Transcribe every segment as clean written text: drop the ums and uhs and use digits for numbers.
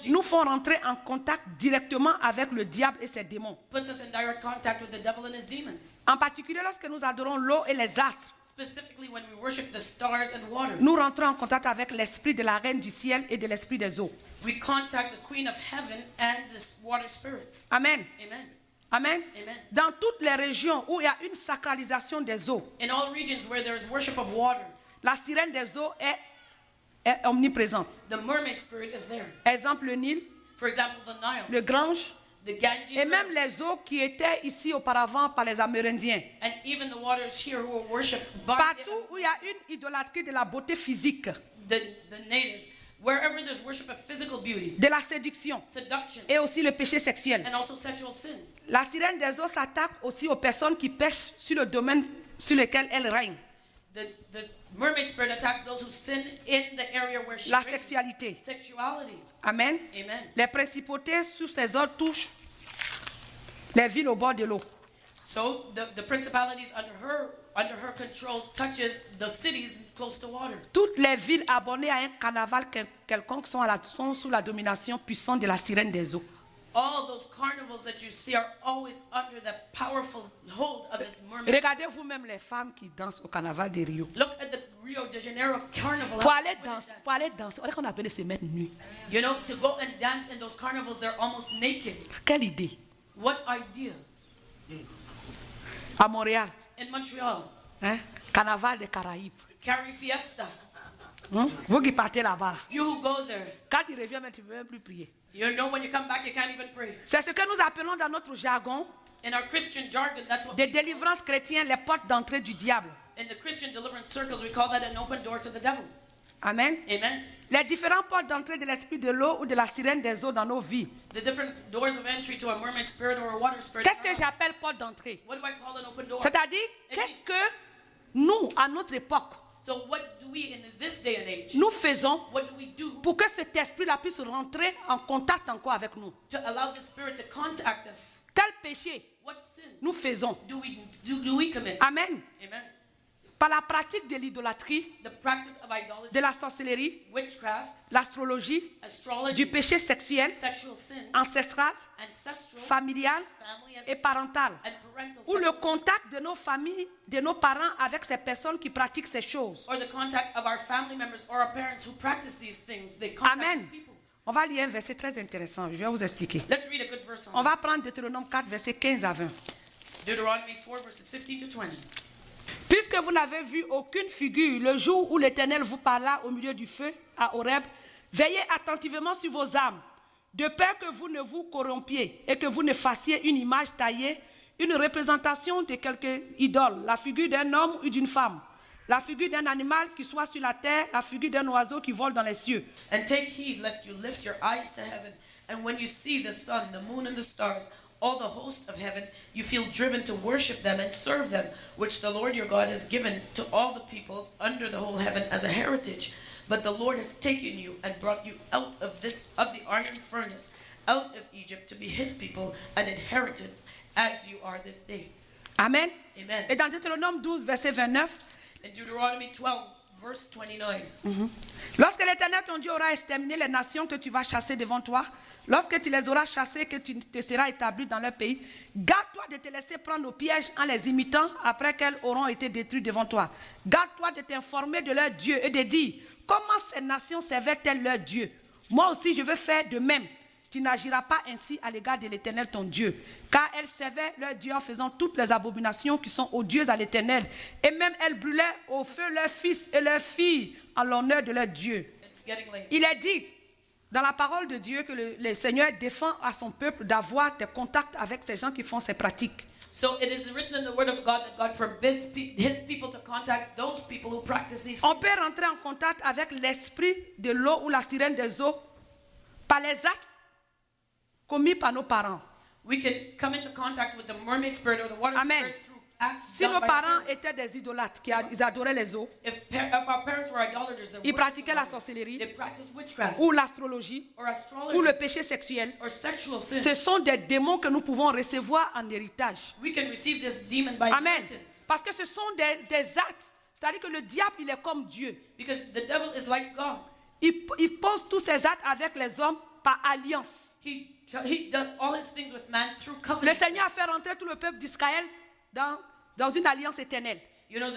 nous font rentrer en contact directement avec le diable et ses démons. puts us in direct contact with the devil and his demons. En particulier lorsque nous adorons l'eau et les astres, Specifically when we worship the stars and water. nous rentrons en contact avec l'esprit de la reine du ciel et de l'esprit des eaux. We contact the queen of heaven and the water spirits. Amen. Amen. Amen. Amen. Dans toutes les régions où il y a une sacralisation des eaux, In all regions where there is worship of water, la sirène des eaux est omniprésente. the mermaid spirit is there. Exemple, le Nil, For example, the Nile, le Gange, the Ganges et même River, les eaux qui étaient ici auparavant par les Amérindiens. and even the waters here who are worshipped by Partout où il y a une idolâtrie de la beauté physique, the natives, wherever there's worship of physical beauty, de la séduction seduction, et aussi le péché sexuel. and also sexual sin. La sirène des eaux s'attaque aussi aux personnes qui pêchent sur le domaine sur lequel elle règne. The mermaid spirit attacks those who sin in the area where she La reigns. sexualité. Sexuality. Amen. Amen. Les principautés sous ces eaux touchent les villes au bord de l'eau. So the principalities under her control touches the cities close to water. Toutes les villes abonnées à un carnaval quelconque sont sous la domination puissante de la sirène des eaux. All those carnivals that you see are always under the powerful hold of the mermaid. Regardez vous-même les femmes qui dansent au carnaval de Rio. Look at the Rio de Janeiro carnival. Pour aller danser, on est qu'on appelle se mettre nu. You know, to go and dance in those carnivals, they're almost naked. Quelle idée. What idea? À Montréal, In Montreal, hein? Carnaval des Caraïbes. Carrie Fiesta. Hein? Vous qui partez là-bas, You who go there, quand il revient, tu ne peux même plus prier. you know when you come back, you can't even pray. C'est ce que nous appelons dans notre jargon In our Christian jargon, that's what de we, délivrance chrétienne les portes d'entrée du diable. in the Christian deliverance circles, we call that an open door to the devil. Amen. Amen. Les différentes portes d'entrée de l'esprit de l'eau ou de la sirène des eaux dans nos vies. The different doors of entry to a mermaid spirit or a water spirit. Qu'est-ce que j'appelle porte d'entrée? What do I call an open door? C'est-à-dire, qu'est-ce que nous, à notre époque, So what do we in this day and age, nous faisons what do we do pour que cet esprit-là puisse rentrer en contact encore avec nous? to allow the spirit to contact us? Quel péché What sin nous faisons? do we commit? Amen. Amen. Par la pratique de l'idolâtrie, The practice of idolatry, de la sorcellerie, witchcraft, l'astrologie, astrology, du péché sexuel, sexual sin, ancestral, ancestral, familial family et parental. and parental Ou le sexual sin, contact de nos familles, de nos parents avec ces personnes qui pratiquent ces choses. or the contact of our family members or our parents who practice these things. They contact Amen. these people. On va lire un verset très intéressant. Je vais vous expliquer. Let's read a good verse On on va prendre Deutéronome 4, versets 15 à 20. Deuteronomy 4, verses 15 to 20. Puisque vous n'avez vu aucune figure le jour où l'Éternel vous parla au milieu du feu à Horeb, veillez attentivement sur vos âmes, de peur que vous ne vous corrompiez et que vous ne fassiez une image taillée, une représentation de quelque idole, la figure d'un homme ou d'une femme, la figure d'un animal qui soit sur la terre, la figure d'un oiseau qui vole dans les cieux. And take heed lest you lift your eyes to heaven, and when you see the sun, the moon, and the stars, all the host of heaven, you feel driven to worship them and serve them, which the Lord your God has given to all the peoples under the whole heaven as a heritage. But the Lord has taken you and brought you out of the iron furnace, out of Egypt, to be his people, an inheritance, as you are this day. Amen. Amen. Et dans Deutéronome 12, verset 29, In Deuteronomy 12, verse 29. lorsque l'Éternel ton Dieu aura exterminé les nations que tu vas chasser devant toi, lorsque tu les auras chassées, que tu te seras établi dans leur pays, garde-toi de te laisser prendre au piège en les imitant après qu'elles auront été détruites devant toi. Garde-toi de t'informer de leur Dieu et de dire, comment ces nations servaient-elles leur Dieu? Moi aussi je veux faire de même. Tu n'agiras pas ainsi à l'égard de l'Éternel ton Dieu, car elles servaient leur Dieu en faisant toutes les abominations qui sont odieuses à l'Éternel. Et même elles brûlaient au feu leurs fils et leurs filles en l'honneur de leur Dieu. It's getting late. Il est dit dans la parole de Dieu que le Seigneur défend à son peuple d'avoir des contacts avec ces gens qui font ces pratiques. So it is written in the word of God that God forbids his people to contact those people who practice these On things. peut rentrer en contact avec l'esprit de l'eau ou la sirène des eaux par les actes commis par nos parents. We can come into contact with the mermaid spirit or the water Amen. spirit through acts Si done nos by parents parents. étaient des idolâtres, ils adoraient les eaux, If our parents were idolaters, ils pratiquaient la sorcellerie they practiced witchcraft ou l'astrologie or ou astrology le péché sexuel, or sexual sin. ce sont des démons que nous pouvons recevoir en héritage. We can receive this demon by Amen. inheritance. Parce que ce sont des actes. C'est-à-dire que le diable, il est comme Dieu. Because the devil is like God. Il pose tous ses actes avec les hommes par alliance. He does all his things with man through Le covenant. Seigneur a fait rentrer tout le peuple d'Israël dans une alliance éternelle. You know,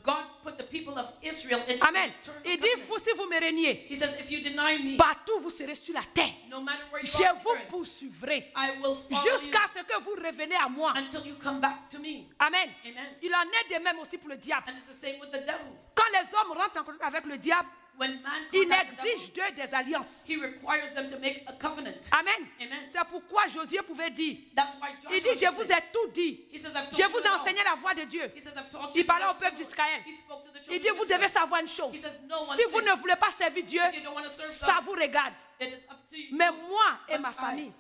God put the people of Israel into Amen. an eternal Il dit, covenant. si vous me reniez, He says, if you deny me, partout vous serez sur la terre. no matter where you Je are on vous earth, poursuivrai I will follow jusqu'à you ce que vous reveniez à moi. until you come back to me. Amen. Amen. Il en est de même aussi pour le diable. And it's the same with the devil. Quand les hommes rentrent en contact avec le diable, When man il contacts the exige devil, d'eux des alliances. he requires them to make a covenant. Amen. Amen. C'est pourquoi Josué pouvait dire, That's why il Joshua dit, je vous says, ai tout dit. he says, I've told Je you vous it ai all. enseigné la voie de Dieu. He says, I've taught Il you parlait the au ways of peuple the Lord. d'Israël. He spoke to the Il children dit, of vous Israel. devez savoir une chose. He says, no one Si vous thing. ne voulez pas servir Dieu, If you don't want to serve ça God, vous regarde. it is up to you. Mais moi et But ma famille,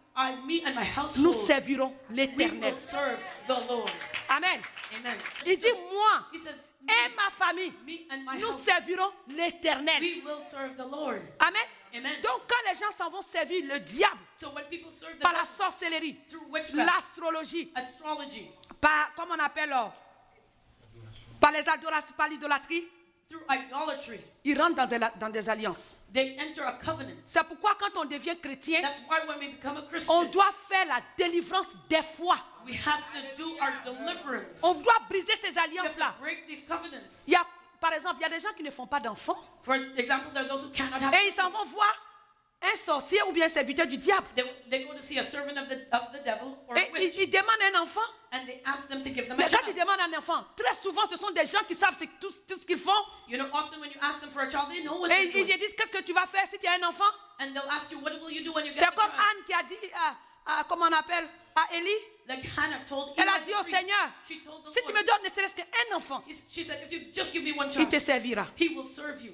me and my household, nous servirons we l'Éternel. will serve the Lord. Amen. Amen. Il dit, moi He says, et ma famille, me and my nous house, servirons l'Éternel. we will serve the Lord. Amen. Amen. Donc quand les gens s'en vont servir le diable So when people serve the par la devil sorcellerie, through witchcraft, l'astrologie, astrology, par, comment on appelle, par les adorations, par l'idolâtrie, through idolatry, ils rentrent dans des alliances. they enter a covenant. C'est pourquoi quand on devient chrétien, That's why when we become a on Christian, doit faire la délivrance des fois. we have to do our deliverance. On doit briser ces We have alliances-là. to break these covenants. Il y a, par exemple, il y a des gens qui ne font pas d'enfants For example, there are those who cannot have et ils s'en children. vont voir un sorcier ou bien un serviteur du diable. They go to see a servant of the devil or a Et witch, ils demandent un enfant. and they ask them to give them Mais a quand ils child. demandent un enfant, très souvent ce sont des gens qui savent tout ce qu'ils font. You know, often when you ask them for a child, they know what Et they're ils doing. disent, qu'est-ce que tu vas faire si tu as un enfant? And they'll ask you, what will you do when you get C'est a comme child? Anne qui a dit comment on appelle, à Élie. Like Hannah told Elle a Eli dit the au priest, Seigneur, she told the si tu Lord, me donnes ne serait-ce qu'un enfant, she said, if you just give me one il child, te servira. he will serve you.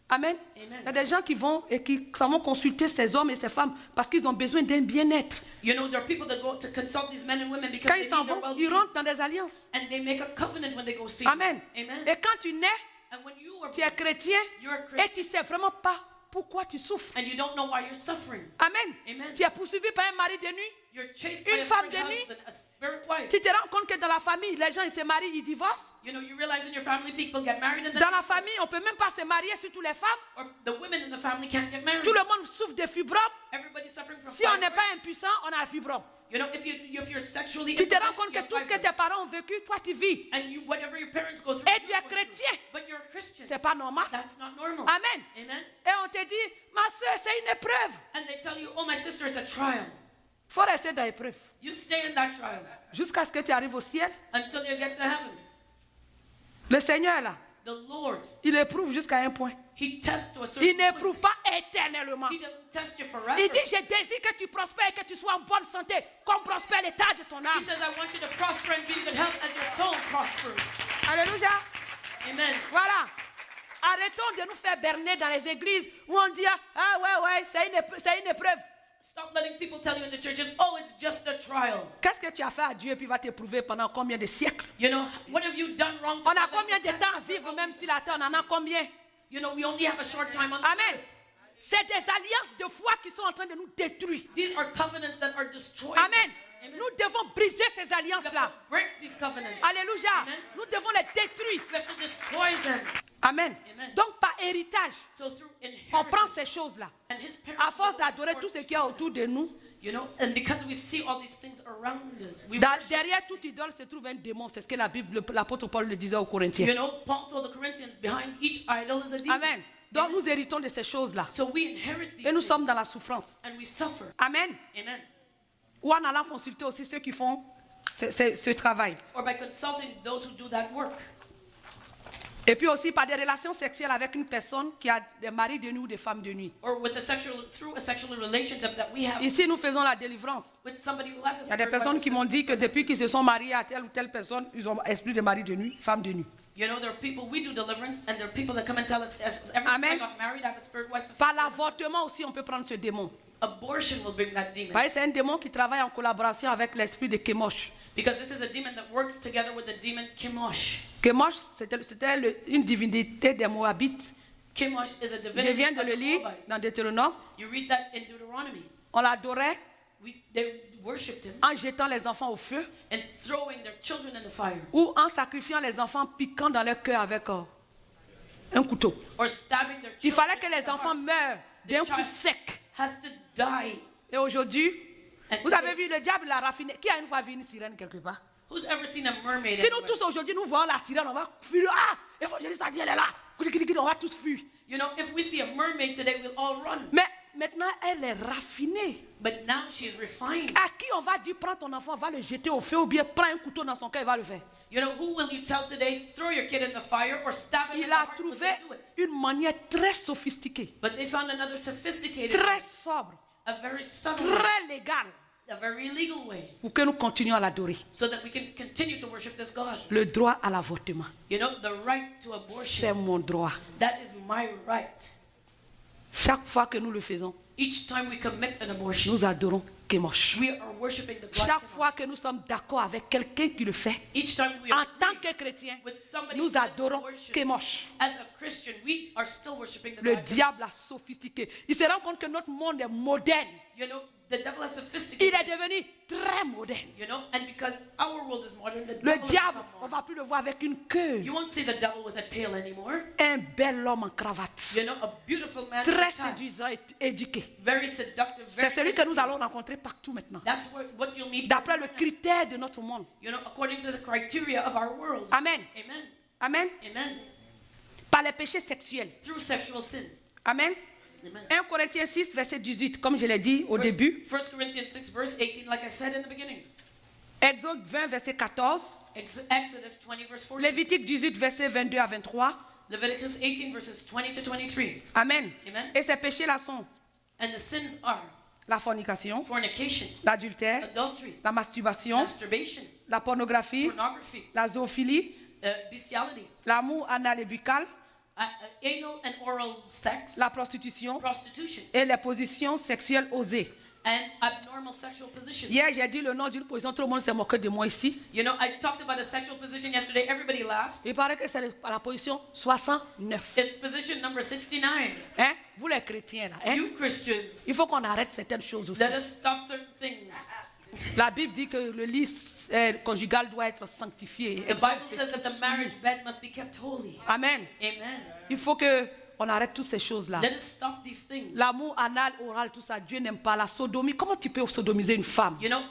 Amen. Amen. Il y a des gens qui vont et qui s'en vont consulter ces hommes et ces femmes parce qu'ils ont besoin d'un bien-être. You know, there are people that go to consult these men and women because Quand they ils s'en need their vont, ils well-being. rentrent dans des alliances. And they make a covenant when they go see Amen. them. Amen. Et quand tu nais, And when you are tu es born, chrétien you're a et Christian, tu ne sais vraiment pas pourquoi tu souffres. and you don't know why you're suffering. Amen. Amen. Tu es poursuivi par un mari de nuit. You're chased Une by a femme spirit de nuit. husband, a spirit wife. Tu te rends compte que dans la famille, les gens ils se marient, ils divorcent. You know, you realize in your family people get married and then Dans la famille, on ne peut même pas se marier, surtout les femmes. or the women in the family can't get married. Tout le monde souffre de fibromes. Everybody's suffering from Si on n'est fibroids. pas impuissant, on a le fibrome. You know, if you're sexually Tu te rends impotent, compte you have que tout ce que tes fibroids. parents ont vécu, toi tu vis. And you, whatever your parents go through, Et you tu es go through. chrétien. But you're a Christian. C'est pas normal. That's not normal. Amen. Amen. Et on te dit, ma soeur, c'est une épreuve. And they tell you, oh, my sister, it's a trial. Il faut rester dans l'épreuve. You stay in that trial Jusqu'à ce que tu arrives au ciel. until you get to heaven. Le Seigneur est là. The Lord, Il éprouve jusqu'à un point. He tests to a Il certain n'éprouve point. pas éternellement. He doesn't test you forever. Il dit, je désire que tu prospères et que tu sois en bonne santé, comme prospère l'état de ton He âme. says, I want you to prosper and be in good health as your soul prospers. Alléluia. Amen. Voilà. Arrêtons de nous faire berner dans les églises où on dit, ah ouais, c'est une épreuve. Stop letting people tell you in the churches, oh, it's just a trial. Qu'est-ce que tu as fait à Dieu et puis il va t'éprouver pendant combien de siècles? You know, what have you done wrong to On a God that combien you de test temps à you for vivre all même these sur la terre? On en a combien? You know, we only have a short time on this Amen. earth. C'est des alliances de foi qui sont en train de nous détruire. These are covenants that are destroying Amen. us. Amen. Nous devons briser ces We have alliances-là. to break these covenants. Alléluia. Amen. Nous devons les détruire. We have to destroy them. Amen. Amen. Donc par héritage, So through on prend inheritance, ces choses-là. and his parents À force will d'adorer support tout ce qu'il y a autour de nous, You know, and because we see all these things around us, we worship derrière these toute things. idole se trouve un démon. C'est ce que la Bible, l'apôtre Paul le disait aux Corinthiens. You know, Paul told the Corinthians, behind each idol is a demon. Amen. Donc nous héritons de ces choses-là. So we inherit these Et nous things, sommes dans la souffrance. and we suffer. Amen. Amen. Ou en allant consulter aussi ceux qui font ce travail. Or by consulting those who do that work. Et puis aussi par des relations sexuelles avec une personne qui a des maris de nuit ou des femmes de nuit. Or with through a sexual relationship that we have Ici, nous faisons la délivrance. with somebody who has a Il y a des spirit personnes of qui m'ont dit que sinfulness. depuis qu'ils se sont mariés à telle ou telle personne, ils ont esprit de mari de nuit, femme de nuit. You know, there are people, we do deliverance, and there are people that come and tell us, ever Amen. since I got married, I have a spirit wife. Par l'avortement aussi, on peut prendre ce démon. Abortion will bring that demon. Vous voyez, c'est un démon qui travaille en collaboration avec l'esprit de Kémosh. Because this is a demon that works together with the demon Chemosh. Kémosh, c'était une divinité des Moabites. Chemosh is a Je divinity viens de of le the lire Moabites. dans Deutéronome. You read that in Deuteronomy. On l'adorait They worshipped him en jetant les enfants au feu and throwing their children in the fire. ou en sacrifiant les enfants piquant dans leur cœur avec un couteau. Or stabbing their children. Il fallait que in les the enfants heart. meurent d'un The coup child sec. has to die. Et aujourd'hui, And vous avez today- vu, le diable l'a raffiné. Qui a une fois vu une sirène quelque part? Who's ever seen a mermaid? Si nous anywhere? tous aujourd'hui, nous voyons la sirène, on va fuir. Ah, évangéliste a dit, elle est là. On va tous fuir. You know, if we see a mermaid today, we'll all run. Mais maintenant, elle est raffinée. But now she's refined. À qui on va dire, prends ton enfant, va le jeter au feu, ou bien prends un couteau dans son cœur, il va le faire. You know, who will you tell today, throw your kid in the fire or stab him in Il the a heart? Will trouvé they do it? une manière très sophistiquée, But they found another sophisticated très way, sobre, a very subtle way, très légale, a very legal way, pour que nous continuions à l'adorer. so that we can continue to worship this God. Le droit à l'avortement, You know, the right to c'est abortion, mon droit. that is my right. Chaque fois que nous le faisons, Each time we commit an abortion, nous adorons Kemosh. we are worshiping the God. Chaque fois que nous sommes d'accord avec quelqu'un qui le fait, Each time we en are tant que chrétien, with somebody nous who commits adorons abortion, Kemosh. as a Christian, we are still worshiping the Le God. diable a sophistiqué. Il se rend compte que notre monde est moderne. You know, the devil is Il sophisticated. est devenu très moderne. You know, and because our world is modern, the Le devil has diable, become on modern. va plus le voir avec une queue. You won't see the devil with a tail anymore. Un bel homme en cravate. You know, a beautiful man, Très with a tie. séduisant et éduqué. Very seductive, C'est very celui que nous educated. allons rencontrer partout maintenant. That's what you'll meet. D'après le critère de notre monde. You know, according to the criteria of our world. Amen. Amen. Amen. Amen. Par les péchés sexuels. Through sexual sin. Amen. Amen. 1 Corinthiens 6, verset 18, comme je l'ai dit au début. 1 Corinthians 6, verse 18, like I said in the beginning. Exode 20, verset 14. Exodus 20, verse 14. Lévitique 18, verset 22 à 23. Leviticus 18, verses 20 to 23. Amen. Amen. Et ces péchés-là sont And the sins are la fornication, fornication, l'adultère, adultery, la masturbation, masturbation, la pornographie, pornography, la zoophilie, bestiality, l'amour anal et buccal, anal and oral sex, la prostitution prostitution, et les positions sexuelles osées. and abnormal sexual positions. Hier, j'ai dit le nom d'une position, tout le monde s'est moqué de moi ici. You know, I talked about a sexual position yesterday. Everybody laughed. Il paraît que c'est la position 69. It's position number 69. Hein? Vous les chrétiens là, hein? You Christians, Il faut qu'on arrête certaines choses aussi. let us stop certain things. La Bible dit que le lit conjugal doit être sanctifié. The Bible says that the marriage bed must be kept holy. Amen. Amen. Il faut que on arrête toutes ces choses-là. Let us stop these things. L'amour anal, oral, tout ça, Dieu n'aime pas la sodomie. Comment tu peux sodomiser une femme? You know,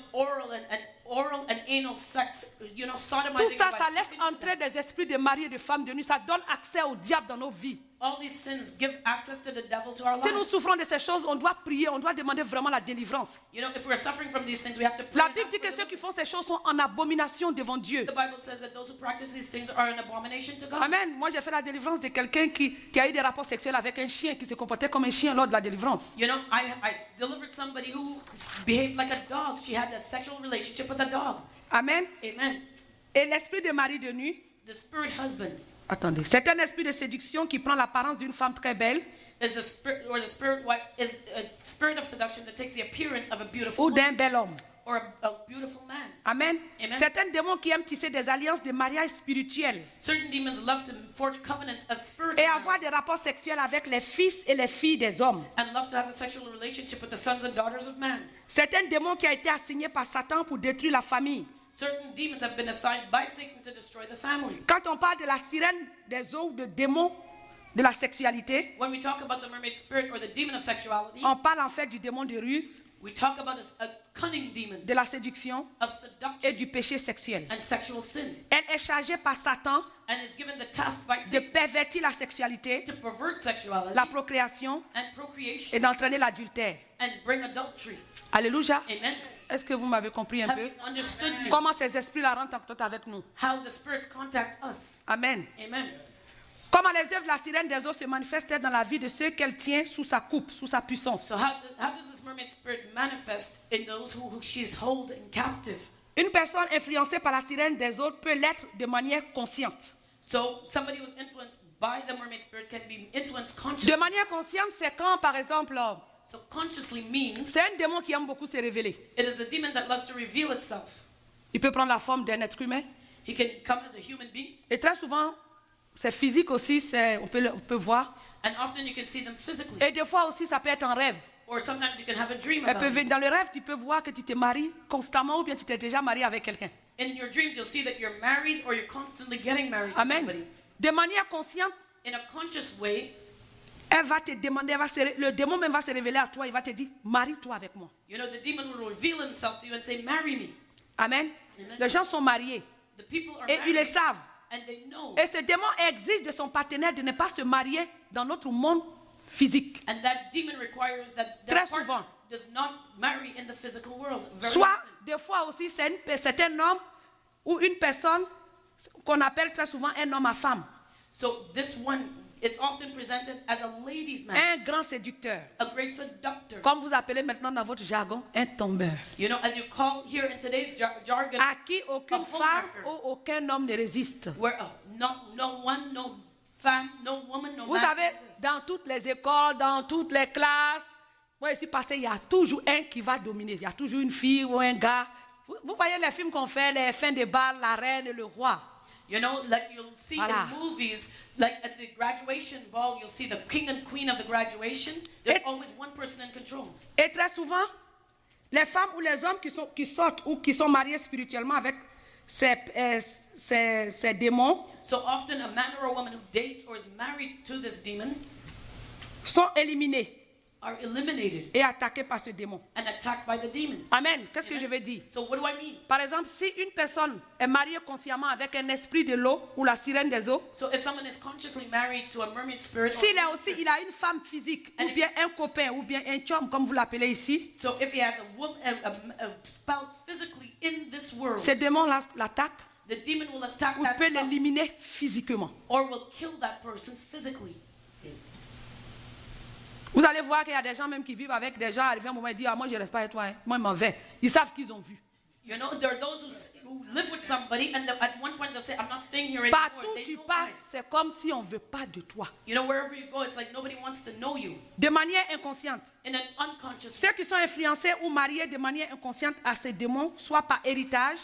oral and anal sex, you know, sodomizing. Tout ça, your ça wife. laisse entrer des esprits de mari et de femme de nuit. Ça donne accès au diable dans nos vies. All these sins give access to the devil to our Si nous lives. souffrons de ces choses, on doit prier, on doit demander vraiment la délivrance. You know, if we're suffering from these things, we have to pray. La and Bible ask dit for que ceux qui deliverance. font ces choses sont en abomination devant Dieu. The Bible says that those who practice these things are an abomination to God. Amen. Moi, j'ai fait la délivrance de quelqu'un qui a eu des rapports sexuels avec un chien, qui se comportait comme un chien lors de la délivrance. You know, I delivered somebody who behaved like a dog. She had a sexual relationship with a dog. Amen. Amen. Et l'esprit de mari de nuit, The spirit husband attendez, c'est un esprit de séduction qui prend l'apparence d'une femme très belle is the spirit wife is a spirit of seduction that takes the appearance of a beautiful ou woman d'un bel homme. or a beautiful man. Amen. Amen. C'est un démon qui aime tisser des alliances de mariage spirituel Certain demons love to forge covenants of spiritual et avoir des marriages rapports sexuels avec les fils et les filles des hommes. and love to have a sexual relationship with the sons and daughters of man. C'est un démon qui a été assigné par Satan pour détruire la famille. Certain demons have been assigned by Satan to destroy the family. Quand on parle de la sirène des eaux, de démon de la sexualité, When we talk about the mermaid spirit or the demon of sexuality, on parle en fait du démon de ruse, we talk about a cunning demon de la séduction of et seduction du péché sexuel. and sexual sin, Elle est chargée par Satan and is given the task by de Satan pervertir la sexualité, to pervert sexuality la procréation and procreation et d'entraîner l'adultère. and bring adultery. Alléluia. Amen. Est-ce que vous m'avez compris un Have peu? you understood me? Comment ces esprits-là rentrent en contact avec nous? How the spirits contact us. Amen. Amen. Comment les œuvres de la sirène des eaux se manifestent dans la vie de ceux qu'elle tient sous sa coupe, sous sa puissance? So how does this mermaid spirit manifest in those who she is holding captive? Une personne influencée par la sirène des eaux peut l'être de manière consciente. So somebody who's influenced by the mermaid spirit can be influenced consciously. De manière consciente, c'est quand, par exemple, So consciously means c'est un démon qui aime beaucoup se révéler. it is a demon that loves to reveal itself. Il peut prendre la forme d'un être humain. He can come as a human being, Et très souvent, c'est physique aussi, on peut voir. and often you can see them physically. Et des fois aussi, ça peut être un rêve. Or sometimes you can have a dream Elle peut about it. venir dans le rêve, tu peux voir que tu te maries constamment ou bien tu t'es déjà marié avec quelqu'un. In your dreams, you'll see that you're married or you're constantly getting married to Amen. somebody. De manière consciente, In a conscious way, Elle va te demander, le démon même va se révéler à toi, il va te dire, marie-toi avec moi. You know, the demon will reveal himself to you and say, marry me. Amen. Amen. Les gens sont mariés The people are et ils le married savent. and they know. Et ce démon exige de son partenaire de ne pas se marier dans notre monde physique. And that demon requires that Très the partner souvent. does not marry in the physical world. Very Soit, often. des fois aussi, c'est un homme ou une personne qu'on appelle très souvent un homme à femme. So this one is often presented as a ladies' man, Un grand séducteur. a great seductor. Comme vous appelez maintenant dans votre jargon, un tombeur. You know, as you call here in today's jargon, À qui aucune A femme homewrecker. ou aucun homme ne résiste. where no one, no femme, no woman, no Vous man savez, exists. dans toutes les écoles, dans toutes les classes, moi je suis passé, il y a toujours un qui va dominer. Il y a toujours une fille ou un gars. Vous voyez les films qu'on fait, les fins de bal, la reine et le roi. You know, like you'll see Voilà. in movies, like at the graduation ball, you'll see the king and queen of the graduation. There's Et- always one person in control. Et très souvent, les femmes ou les hommes qui sortent ou qui sont mariés spirituellement avec ces démons So often a man or a woman who dates or is married to this demon sont éliminés are eliminated et attaqués par ce démon. and attacked by the demon. Amen. Qu'est-ce que Amen. je veux dire? So what do I mean? Par exemple, si une personne est mariée consciemment avec un esprit de l'eau ou la sirène des eaux, So if someone is consciously married to a mermaid spirit, or s'il a est aussi, il a une femme physique, And ou if- bien un copain, ou bien un chum, comme vous l'appelez ici, so if he has a woman, a spouse physically in this world, ce démon l'attaque the demon will attack ou that peut spouse l'éliminer physiquement. or will kill that person physically. Vous allez voir qu'il y a des gens même qui vivent avec des gens, arrivent un moment et disent, ah, moi je ne reste pas avec toi, hein. Moi je m'en vais. Ils savent ce qu'ils ont vu. You know, there are those who live with somebody and at one point they'll say, I'm not staying here anymore. Partout où They tu know why. passes, c'est comme si on ne veut pas de toi. You know, wherever you go, it's like nobody wants to know you. De manière inconsciente. In an unconscious Ceux qui sont influencés ou mariés de manière inconsciente à ces démons, soit par héritage,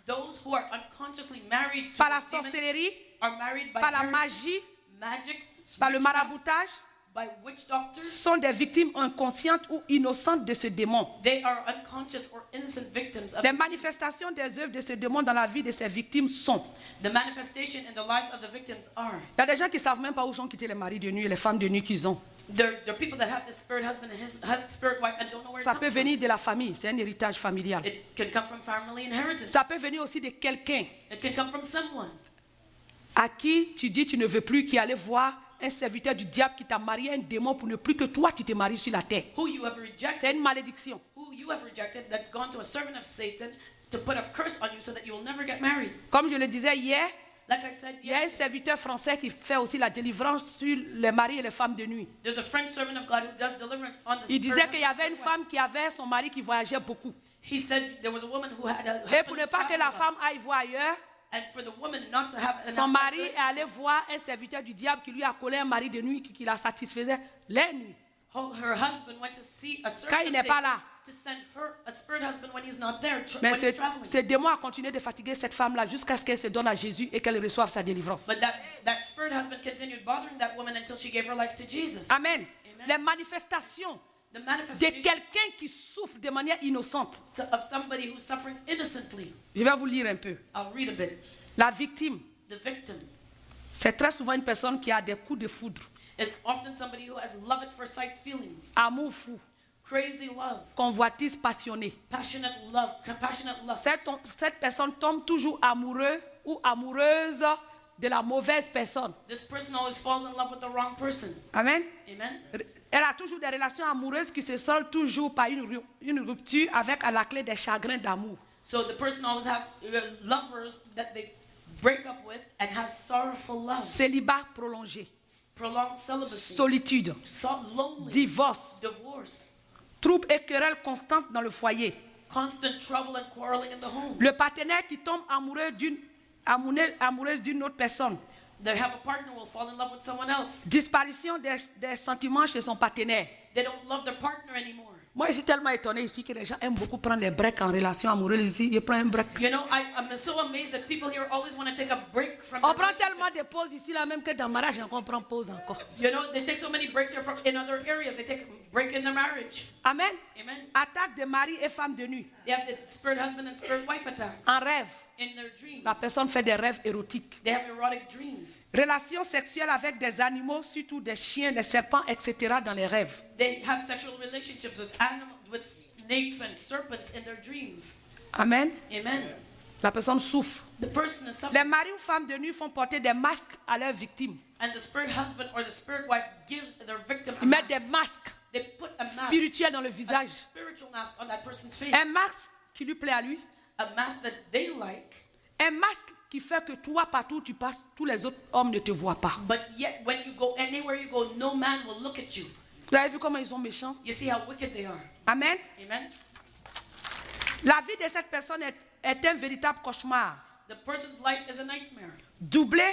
those who are unconsciously married to par la this demon sorcellerie, are married by par la heritage, magie, magic, par le witchcraft, maraboutage, by witch doctors. sont des victimes inconscientes ou innocentes de ce démon. They are unconscious or innocent victims of Les this. manifestations des œuvres de ce démon dans la vie de ces victimes sont. The manifestation in the lives of the victims are. Il y a des gens qui ne savent même pas où sont quittés les maris de nuit et les femmes de nuit qu'ils ont. There are people that have this spirit husband and his spirit wife and don't know where Ça it peut comes from. venir de la famille, c'est un héritage familial. It can come from family inheritance. Ça peut venir aussi de quelqu'un It can come from someone à qui tu dis tu ne veux plus, qui allait voir un serviteur du diable qui t'a marié un démon pour ne plus que toi tu te maries sur la terre. who you have rejected. C'est une malédiction. Who you have rejected that's gone to a servant of Satan to put a curse on you so that you will never get married. Comme je le disais hier, Like I said, il y a un yes, serviteur français qui fait aussi la délivrance sur les maris et les femmes de nuit. there's a French servant of God who does deliverance on the Il disait spirit qu'il y avait une of femme qui avait son mari qui voyageait beaucoup. He said there was a woman who had a Et pour ne pas que la femme aille voir ailleurs, and for the woman not to have an son outside mari est relationship, allé voir un serviteur du diable qui lui a collé un mari de nuit qui la satisfaisait les nuits. her husband went to see a Quand servant il of n'est pas Satan là. to send her a spirit husband when he's not there, Mais when he's traveling. ce démon a continué de fatiguer cette femme-là jusqu'à ce qu'elle se donne à Jésus et qu'elle reçoive sa délivrance. But that spirit husband continued bothering that woman until she gave her life to Jesus. Amen. Amen. Les manifestations The de manifestation quelqu'un qui souffre de manière innocente. of somebody who's suffering innocently. Je vais vous lire un peu. I'll read a bit. La victime, The victim c'est très souvent une personne qui a des coups de foudre, is often somebody who has love at first sight feelings, amour fou, crazy love, convoitise passionnée. passionate love, compassionate love. Cette personne tombe toujours amoureux ou amoureuse de la mauvaise personne. This person always falls in love with the wrong person. Amen. Amen. Elle a toujours des relations amoureuses qui se soldent toujours par une rupture avec à la clé des chagrins d'amour. So the person always have lovers that they break up with and have sorrowful love, Célibat prolongé, prolonged celibacy, solitude, lonely, divorce, divorce, troubles et querelles constantes dans le foyer. constant trouble and quarreling in the home. Le partenaire qui tombe amoureuse d'une autre personne. They have a partner who will fall in love with someone else. Disparition des sentiments chez son partenaire. They don't love their partner anymore. Moi, je suis tellement étonné ici que les gens aiment beaucoup prendre les breaks en relation amoureuse ici. Ils prennent un break. You know, I'm so amazed that people here always want to take a break from On their prend relationship. tellement de pauses ici, là même que dans le mariage, on prend pause encore. You know, they take so many breaks here from in other areas. They take a break in their marriage. Amen. Amen. Attaque de mari et femme de nuit. They have the spirit husband and spirit wife attacks. En rêve. in their dreams. la personne fait des rêves érotiques. They have erotic dreams. Relations sexuelles avec des animaux, surtout des chiens, des serpents, etc. dans les rêves. They have sexual relationships with animals, with snakes and serpents in their dreams. Amen. Amen. La personne souffre. The person is Les suffering, maris ou femmes de nuit font porter des masques à leurs victimes. and the spirit husband or the spirit wife gives their victim a Ils mettent des mask. masques They put a mask, spirituels dans le a visage. spiritual mask on that person's face. Un masque qui lui plaît à lui. A mask that they like, Un masque qui fait que toi, partout où tu passes, tous les autres hommes ne te voient pas. but yet when you go anywhere you go, no man will look at you. Vous avez vu comment ils sont méchants? You see how wicked they are. Amen. Amen. La vie de cette personne est un véritable cauchemar, The person's life is a nightmare, doublé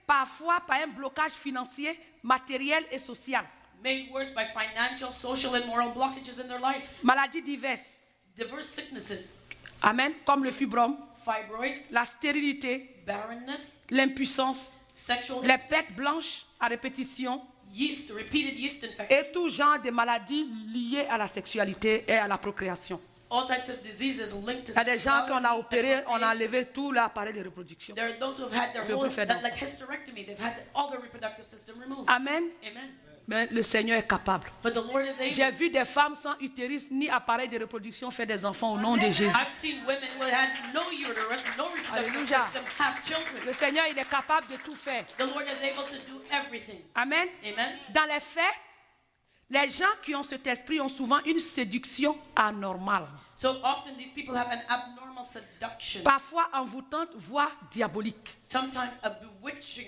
parfois par un blocage financier, matériel et social. made worse by financial, social, and moral blockages in their life. Maladies diverses. Diverse sicknesses, Amen. Comme le fibrome, fibroids, la stérilité, barrenness, l'impuissance, sexual les pertes blanches à répétition yeast, repeated yeast infections, et tout genre de maladies liées à la sexualité et à la procréation. all types of diseases linked to Il y a des gens qu'on a sexuality and opérés, on a procreation. enlevé tout l'appareil de reproduction. There are those who have had their Je whole, peux faire d'enfants. like hysterectomy, they've had all their reproductive system removed. Amen. Amen. Mais le Seigneur est capable. But the Lord is J'ai able. vu des femmes sans utérus ni appareil de reproduction faire des enfants au nom de Jésus. I've seen women who had no uterus, no reproductive Hallelujah. system, have children. Le Seigneur, il est capable de tout faire. The Lord is able to do everything. Amen. Amen. Dans les faits, les gens qui ont cet esprit ont souvent une séduction anormale, So often these people have an abnormal seduction, parfois envoûtante, voire diabolique. sometimes a bewitching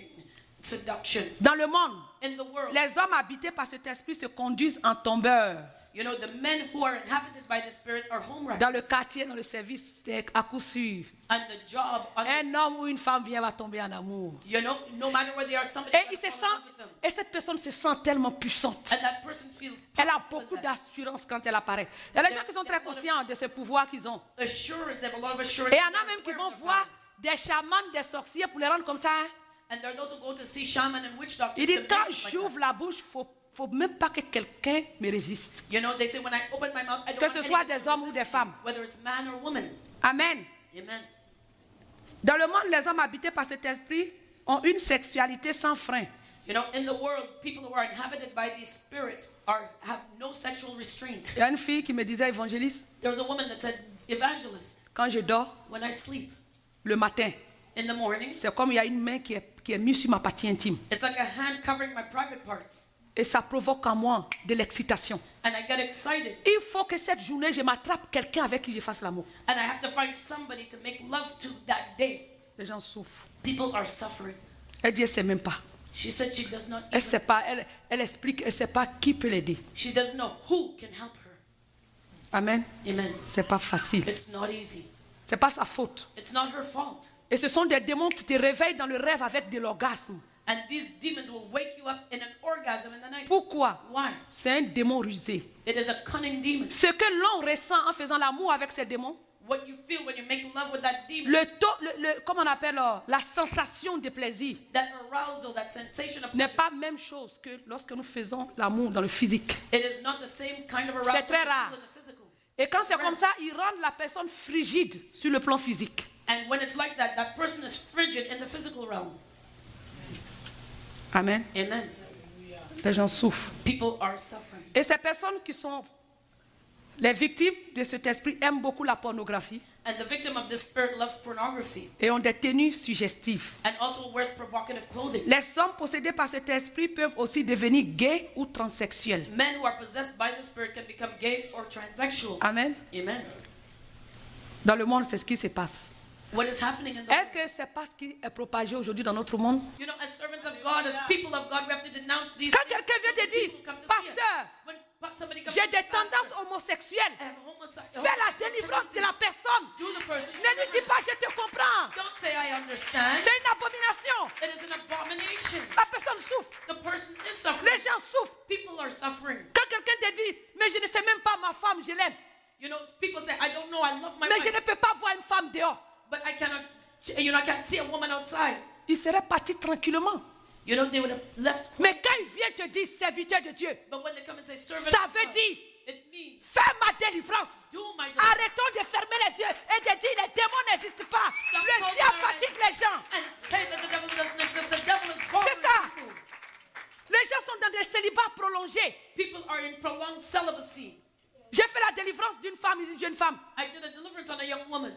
seduction. Dans le monde, In the world, les hommes habités par cet esprit se conduisent en tombeurs. you know, the men who are inhabited by the Spirit are home Dans le wreckers. quartier, dans le service, c'est à coup sûr. And the job, Un homme ou une femme vient va tomber en amour. you know, no matter where they are, somebody Et, il will se fall in love sent, with them. et cette personne se sent tellement puissante. And that person feels Elle a powerful beaucoup and that d'assurance quand elle apparaît. Il y a des gens qui sont très conscients de ce pouvoir qu'ils ont. assurance, they have a lot of assurance. Et il y en a They're même qui aware vont of their voir power. des chamans, des sorciers pour les rendre comme ça. Hein. And there are those who go to see shaman and witch doctors. Il dit, to quand make like j'ouvre that. la bouche, faut même pas que quelqu'un me résiste. You know, they say when I open my mouth, I don't Que want ce soit anyone des to hommes ou resist des me, femmes. whether it's man or woman. Amen. Amen. Dans le monde, les hommes habités par cet esprit ont une sexualité sans frein. You know, in the world, people who are inhabited by these spirits have no sexual restraint. Il y a une fille qui me disait, évangéliste, There was a woman that said, evangelist, quand je dors when I sleep le matin, in the morning, c'est comme il y a une main qui est mise sur ma partie intime. it's like a hand covering my private parts. Et ça provoque en moi de l'excitation. And I get excited. Il faut que cette journée, je m'attrape quelqu'un avec qui je fasse l'amour. And I have to find somebody to make love to that day. Les gens souffrent. People are suffering. Elle dit, elle ne sait même pas. She said she does not Elle even, sait pas, elle explique, elle ne sait pas qui peut l'aider. she doesn't know who can help her. Amen. Amen. C'est pas facile. It's not easy. C'est pas sa faute. It's not her fault. Et ce sont des démons qui te réveillent dans le rêve avec de l'orgasme. And these demons will wake you up in an orgasm in the night. Pourquoi? Why? C'est un démon rusé. It is a cunning demon. Ce que l'on ressent en faisant l'amour avec ces démons, What you feel when you make love with that demon, comment on appelle la sensation de plaisir, that arousal, that sensation of n'est pleasure, pas la même chose que lorsque nous faisons l'amour dans le physique. it is not the same kind of arousal C'est très you feel rare. in the physical. Et quand c'est comme ça, ils rendent la personne frigide sur le plan physique. And when it's like that, that person is frigid in the physical realm. Amen. Amen. Les gens souffrent. People are suffering. Et ces personnes qui sont les victimes de cet esprit aiment beaucoup la pornographie And the victim of this spirit loves pornography et ont des tenues suggestives. and also wears provocative clothing. Les hommes possédés par cet esprit peuvent aussi devenir gays ou transsexuels. Men who are possessed by the spirit can become gay or transsexual. Amen. Amen. Dans le monde, c'est ce qui se passe. What is happening in the Est-ce que c'est pas ce qui est propagé aujourd'hui dans notre monde? You know, as servants of God, as people of God, we have to denounce these Quand things. quelqu'un vient te dire, People come to see us. pasteur, When somebody comes j'ai to des say, "Pastor, tendances homosexuelles. I have homosexuality. Fais la délivrance de la personne. Do the person. Ne lui dis pas, je te comprends. Don't say I understand. C'est une abomination. It is an abomination. La personne souffre. The person is suffering. Les gens souffrent. People are suffering. Quand quelqu'un te dit, mais je ne sais même pas ma femme, je l'aime. You know, people say, I don't know, I love my Mais je wife, ne peux pas voir une femme dehors. but I cannot, you know, I can't see a woman outside. Il serait parti tranquillement. You know, they would have left. Mais quand il vient te dire serviteur de Dieu, But when they come and say servant ça of veut God, dire It means fais ma délivrance. do my deliverance. Arrêtons de fermer les yeux et de dire les démons n'existent pas. Stop Le closing diable our eyes. fatigue les gens. And say that the devil doesn't exist. The devil is bothering C'est ça. people. Les gens sont dans des célibats prolongés. People are in prolonged celibacy. J'ai fait la délivrance d'une femme, une jeune femme. I did a deliverance on a young woman.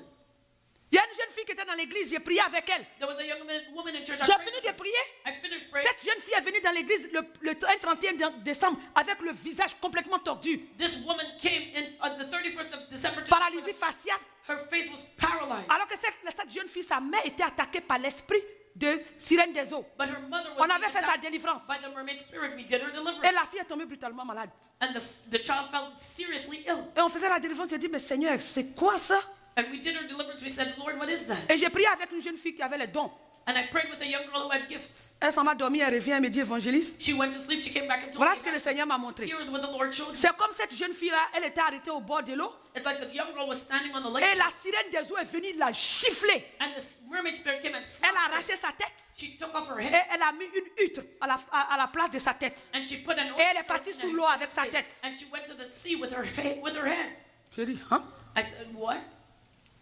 Il y a une jeune fille qui était dans l'église, j'ai prié avec elle. There was a young woman in church. I J'ai prayed fini with de her. prier. I finished praying. Cette jeune fille est venue dans l'église le 31 décembre avec le visage complètement tordu. This woman came in on the 31st of December. Paralysie faciale. Her face was paralyzed. Alors que cette jeune fille, sa mère était attaquée par l'esprit de sirène des eaux. But her mother was On avait being fait sa attacked délivrance. by the mermaid spirit. We did her deliverance. Et la fille est tombée brutalement malade. And the child fell seriously ill. Et on faisait la délivrance. J'ai dit, mais Seigneur, c'est quoi ça? And we did her deliverance. We said, Lord, what is that? Et j'ai prié avec une jeune fille qui avait les dons. And I prayed with a young girl who had gifts. Elle s'en va dormir, elle revient, elle me dit, évangéliste. She went to sleep. She came back and told Voilà me. ce que le Seigneur m'a montré. Here's what the Lord showed me. C'est comme cette jeune fille-là, elle était arrêtée au bord de l'eau. It's like the young girl was standing on the lake. Et la sirène des eaux est venue la gifler. And the mermaid spirit came and Elle slapped a her. arraché sa tête. She took off her Et head. elle a mis une huître à la place de sa tête. And she put an Et elle est oyster partie in sous her l'eau avec sa face. tête. And she went to the sea with her head. J'ai dit, hein? I said, what?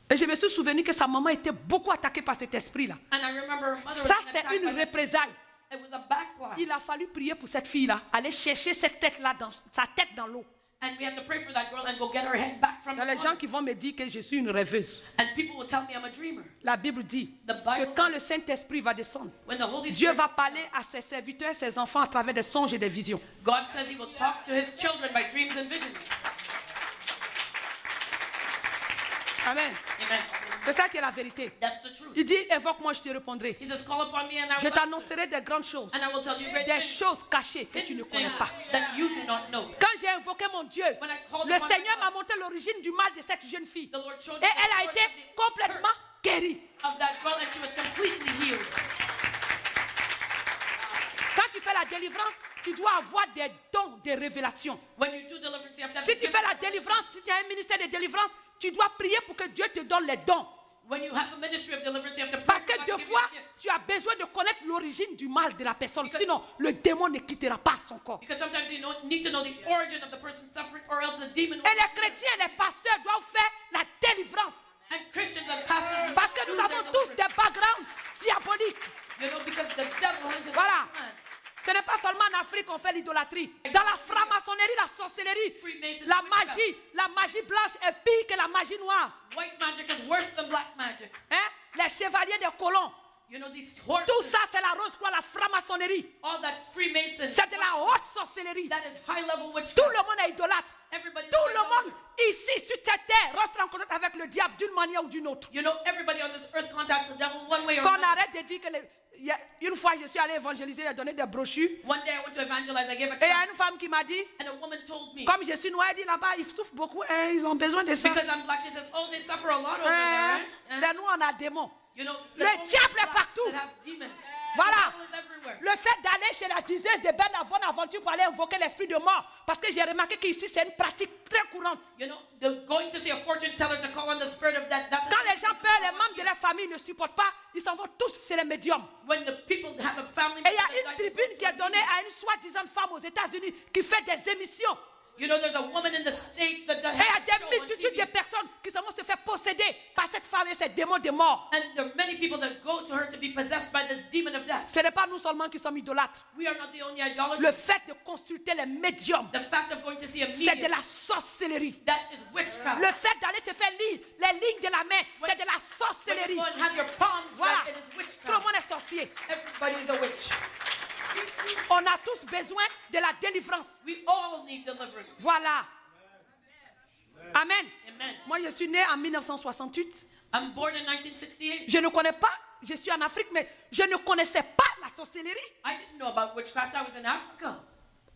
Et je me suis souvenu que sa maman était beaucoup attaquée par cet esprit-là. And I remember her mother was Ça, being c'est attacked une by that. représailles. It was a backlash. Il a fallu prier pour cette fille-là, aller chercher cette tête-là, sa tête dans l'eau. And we had to pray for that girl and go get her head back from Il y a the les gens water. qui vont me dire que je suis une rêveuse. And people will tell me I'm a dreamer. La Bible dit The Bible que quand says le Saint-Esprit va descendre, when the Holy Dieu Spirit, va parler à ses serviteurs, ses enfants à travers des songes et des visions. God says he will talk to his children by dreams and visions. Amen. Amen. C'est ça qui est la vérité. That's the truth. Il dit, évoque-moi, je te répondrai. He says, call upon me and I Je will answer. t'annoncerai des grandes choses, And I will tell you great des things, choses cachées que tu ne hidden connais things pas. that you do not know. Quand j'ai invoqué mon Dieu, When I called le upon Seigneur God, m'a montré l'origine du mal de cette jeune fille. the Lord showed Et me the elle a source été of the complètement hurt guérie. of that girl and she was completely healed. Quand tu fais la délivrance, tu dois avoir des dons de révélation. When you do deliverance, you have to have Si the tu gift fais la of délivrance, si tu as un ministère de délivrance, tu dois prier pour que Dieu te donne les dons. When you have a ministry of deliverance, you have to pray Parce for que God deux to give you fois, the gift. tu as besoin de connaître l'origine du mal de la personne. Because- Sinon, le démon ne quittera pas son corps. Because sometimes you need to know the origin of the person suffering, or else the demon will. Et les chrétiens et les pasteurs doivent faire la délivrance. And Christians and pastors. Parce que nous do avons their tous des deliverance. backgrounds diaboliques. You know, because the devil has his Voilà. own plan. Ce n'est pas seulement en Afrique qu'on fait l'idolâtrie. Dans la franc-maçonnerie, la sorcellerie, Freemasons, la magie blanche est pire que la magie noire. White magic is worse than black magic. Hein? Les chevaliers des colons. You know, these horses. Tout ça, c'est la rose croix, la franc-maçonnerie. All that Freemason. C'est de la haute sorcellerie. That is high level Tout witchcraft. le monde est idolâtre. Everybody's Tout high le monde level. ici, sur cette terre, rentre en contact avec le diable d'une manière ou d'une autre. You know, everybody on this earth contacts the devil one way or Qu'on another. arrête de dire que une fois je suis allé évangéliser, j'ai donné des brochures. One day I went to evangelize. I gave a Et il y a talk, une femme qui m'a dit, and a woman told me, comme je suis noire, elle dit là-bas, ils souffrent beaucoup, hein, ils ont besoin de ça. because I'm black, she says, oh, they suffer a lot over Hein? there. C'est nous, on a démons. You know, Le there's only diable est blacks partout. that have demons. Voilà. The devil is everywhere. Le fait d'aller chez la diseuse de bonne aventure pour aller invoquer l'esprit de mort, parce que j'ai remarqué qu'ici c'est une pratique très courante. You know, the going to see a fortune teller to call on the spirit of that. That's Quand les gens peur, les membres de leur famille ne supportent pas, ils s'en vont tous chez les médiums. when the people have a family. Et il y member a that une died, tribune qui est donnée à une soi-disant femme aux États-Unis qui fait des émissions. You know, there's a woman in the States that Et il y a has a des show on multitudes de TV. personnes qui vont se faire posséder par cette femme et ces démons de mort. And there are many people that go to her to be possessed by this demon of death. Ce n'est pas nous seulement qui sommes idolâtres. We are not the only idolaters. Le fait de consulter les médiums, The fact of going to see a c'est de medium, la sorcellerie. that is witchcraft. Le fait d'aller te faire lire les lignes de la main, c'est de la When you sorcellerie. go and have your palms Voilà. read, it is Tout le witchcraft. monde est sorcier. Everybody is a witch. On a tous besoin de la délivrance. We all need deliverance. Voilà. Amen. Amen. Moi, je suis né en 1968. I'm born in 1968. Je ne connais pas, je suis en Afrique, mais je ne connaissais pas la sorcellerie. I didn't know about witchcraft. I was in Africa.